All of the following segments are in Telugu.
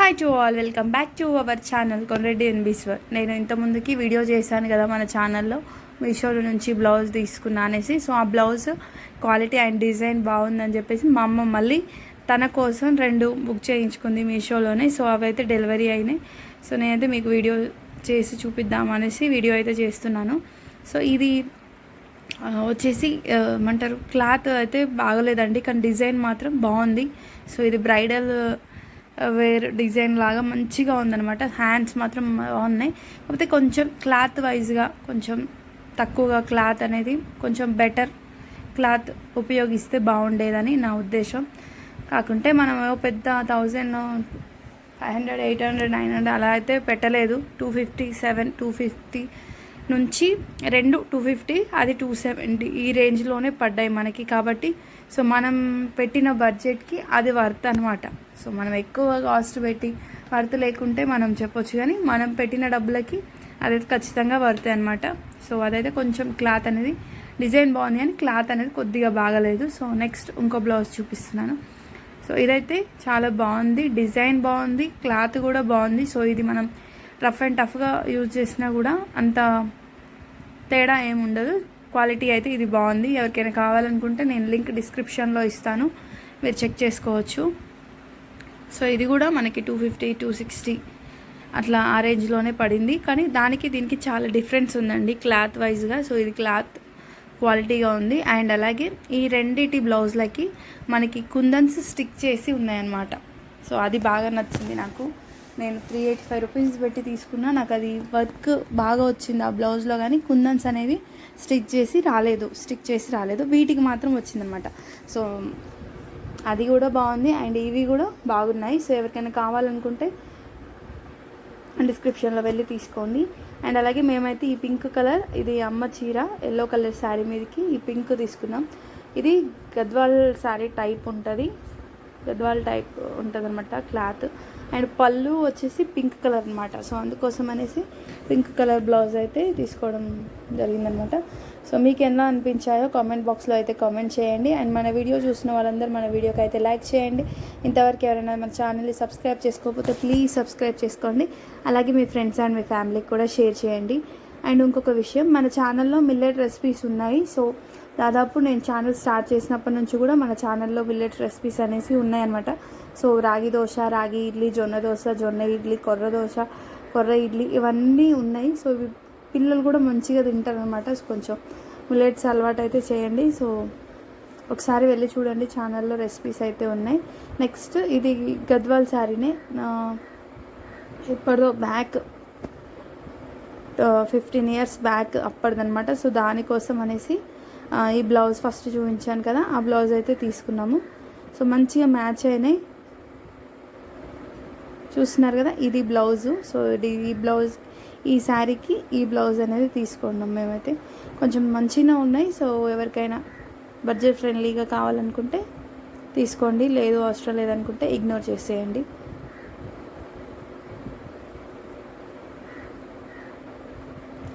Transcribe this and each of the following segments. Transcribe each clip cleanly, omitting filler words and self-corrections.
Hi to all, welcome back to our channel Konreddy ఎన్బీశ్వర్. నేను ఇంతకుముందుకి వీడియో చేశాను కదా మన ఛానల్లో, మీషోలో నుంచి బ్లౌజ్ తీసుకున్నా అనేసి. సో ఆ బ్లౌజ్ క్వాలిటీ అండ్ డిజైన్ బాగుందని చెప్పేసి మా అమ్మ మళ్ళీ తన కోసం 2 బుక్ చేయించుకుంది మీషోలోనే. సో అవైతే డెలివరీ అయినాయి. సో నేనైతే మీకు వీడియో చేసి చూపిద్దామనేసి వీడియో అయితే చేస్తున్నాను. సో ఇది వచ్చేసి ఏమంటారు, క్లాత్ అయితే బాగలేదండి, కానీ డిజైన్ మాత్రం బాగుంది. సో ఇది బ్రైడల్ వేర్ డిజైన్ లాగా మంచిగా ఉందన్నమాట. హ్యాండ్స్ మాత్రం బాగున్నాయి, కాకపోతే కొంచెం క్లాత్ వైజ్గా కొంచెం తక్కువగా క్లాత్ అనేది కొంచెం బెటర్ క్లాత్ ఉపయోగిస్తే బాగుండేదని నా ఉద్దేశం. కాకుంటే మనం పెద్ద 1500, 800, 900 అలా అయితే పెట్టలేదు. 250 నుంచి 250, అది 270 ఈ రేంజ్లోనే పడ్డాయి మనకి. కాబట్టి సో మనం పెట్టిన బడ్జెట్కి అది వర్త్ అనమాట. సో మనం ఎక్కువ కాస్ట్ పెట్టి వర్త్ లేకుంటే మనం చెప్పొచ్చు, కానీ మనం పెట్టిన డబ్బులకి అదైతే ఖచ్చితంగా వర్త్ అనమాట. సో అదైతే కొంచెం క్లాత్ అనేది డిజైన్ బాగుంది, కానీ క్లాత్ అనేది కొద్దిగా బాగలేదు. సో నెక్స్ట్ ఇంకో బ్లౌజ్ చూపిస్తున్నాను. సో ఇదైతే చాలా బాగుంది, డిజైన్ బాగుంది, క్లాత్ కూడా బాగుంది. సో ఇది మనం రఫ్ అండ్ టఫ్గా యూజ్ చేసినా కూడా అంత తేడా ఏముండదు. క్వాలిటీ అయితే ఇది బాగుంది. ఎవరికైనా కావాలనుకుంటే నేను లింక్ డిస్క్రిప్షన్లో ఇస్తాను, మీరు చెక్ చేసుకోవచ్చు. సో ఇది కూడా మనకి 250, 260 అట్లా ఆ రేంజ్లోనే పడింది, కానీ దానికి దీనికి చాలా డిఫరెన్స్ ఉందండి క్లాత్ వైజ్గా. సో ఇది క్లాత్ క్వాలిటీగా ఉంది. అండ్ అలాగే ఈ రెండిటి బ్లౌజ్లకి మనకి కుందన్స్ స్టిక్ చేసి ఉన్నాయన్నమాట. సో అది బాగా నచ్చింది నాకు. నేను 385 రూపీస్ పెట్టి తీసుకున్నా, నాకు అది వర్క్ బాగా వచ్చింది ఆ బ్లౌజ్లో, కానీ కుందన్స్ అనేవి స్టిక్ చేసి రాలేదు. వీటికి మాత్రం వచ్చిందనమాట. సో అది కూడా బాగుంది, అండ్ ఇవి కూడా బాగున్నాయి. సో ఎవరికైనా కావాలనుకుంటే డిస్క్రిప్షన్లో వెళ్ళి తీసుకోండి. అండ్ అలాగే మేమైతే ఈ పింక్ కలర్, ఇది అమ్మ చీర ఎల్లో కలర్ శారీ మీదకి ఈ పింక్ తీసుకున్నాం. ఇది గద్వాల్ శారీ టైప్ ఉంటుంది, అనమాట క్లాత్. అండ్ పళ్ళు వచ్చేసి పింక్ కలర్ అనమాట. సో అందుకోసం అనేసి పింక్ కలర్ బ్లౌజ్ అయితే తీసుకోవడం జరిగిందనమాట. సో మీకు ఎలా అనిపించాయో కామెంట్ బాక్స్లో అయితే కామెంట్ చేయండి. అండ్ మన వీడియో చూసిన వాళ్ళందరూ మన వీడియోకి అయితే లైక్ చేయండి. ఇంతవరకు ఎవరైనా మన ఛానల్ని సబ్స్క్రైబ్ చేసుకోకపోతే ప్లీజ్ సబ్స్క్రైబ్ చేసుకోండి. అలాగే మీ ఫ్రెండ్స్ అండ్ మీ ఫ్యామిలీకి కూడా షేర్ చేయండి. అండ్ ఇంకొక విషయం, మన ఛానల్లో మిల్లెట్ రెసిపీస్ ఉన్నాయి. సో దాదాపు నేను ఛానల్ స్టార్ట్ చేసినప్పటి నుంచి కూడా మన ఛానల్లో మిల్లెట్ రెసిపీస్ అనేసి ఉన్నాయన్నమాట. సో రాగి దోశ, రాగి ఇడ్లీ, జొన్న దోశ, జొన్న ఇడ్లీ, కొర్ర దోశ, కొర్ర ఇడ్లీ ఇవన్నీ ఉన్నాయి. సో ఇవి పిల్లలు కూడా మంచిగా తింటారు అనమాట. సో కొంచెం మిల్లెట్స్ అలవాటు అయితే చేయండి. సో ఒకసారి వెళ్ళి చూడండి, ఛానల్లో రెసిపీస్ అయితే ఉన్నాయి. నెక్స్ట్ ఇది గద్వాల్ శారీనే, ఎప్పటిదో బ్యాక్ 15 ఇయర్స్ బ్యాక్ అప్పటిదనమాట. సో దానికోసం అనేసి ఈ బ్లౌజ్ ఫస్ట్ చూపించాను కదా, ఆ బ్లౌజ్ అయితే తీసుకున్నాము. సో మంచిగా మ్యాచ్ అయినాయి, చూస్తున్నారు కదా, ఇది బ్లౌజు. సో ఈ బ్లౌజ్, ఈ శారీకి ఈ బ్లౌజ్ అనేది తీసుకున్నాం మేమైతే. కొంచెం మంచిగా ఉన్నాయి. సో ఎవరికైనా బడ్జెట్ ఫ్రెండ్లీగా కావాలనుకుంటే తీసుకోండి, లేదు అవసరం లేదనుకుంటే ఇగ్నోర్ చేసేయండి.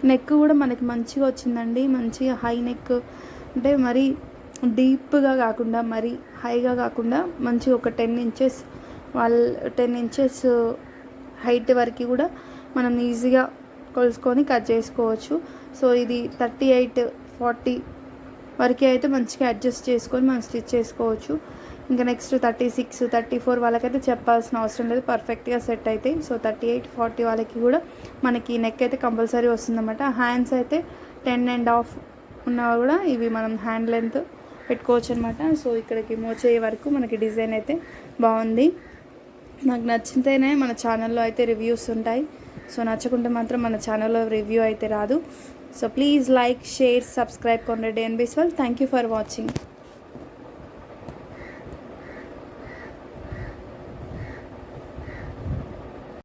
నెక్ కూడా మనకి మంచిగా వచ్చిందండి, మంచిగా హై నెక్, అంటే మరీ డీప్గా కాకుండా మరీ హైగా కాకుండా మంచిగా ఒక 10 ఇంచెస్ హైట్ వరకు కూడా మనం ఈజీగా కొలుసుకొని కట్ చేసుకోవచ్చు. సో ఇది 38, 40 వరకు అయితే మంచిగా అడ్జస్ట్ చేసుకొని మనం స్టిచ్ చేసుకోవచ్చు. ఇంకా నెక్స్ట్ 36, 34 వాళ్ళకైతే చెప్పాల్సిన అవసరం లేదు, పర్ఫెక్ట్గా సెట్ అవుతాయి. సో 38, 40 వాళ్ళకి కూడా మనకి నెక్ అయితే కంపల్సరీ వస్తుందన్నమాట. హ్యాండ్స్ అయితే 10.5 ఉన్నా కూడా ఇవి మనం హ్యాండ్ లెంత్ పెట్టుకోవచ్చు అనమాట. సో ఇక్కడికి మోచేయి వరకు మనకి డిజైన్ అయితే బాగుంది. నాకు నచ్చితేనే మన ఛానల్లో అయితే రివ్యూస్ ఉంటాయి. సో నచ్చకుంటే మాత్రం మన ఛానల్లో రివ్యూ అయితే రాదు. So please like, share, subscribe Konreddy ఎన్బీశ్వర్. Thank you for watching.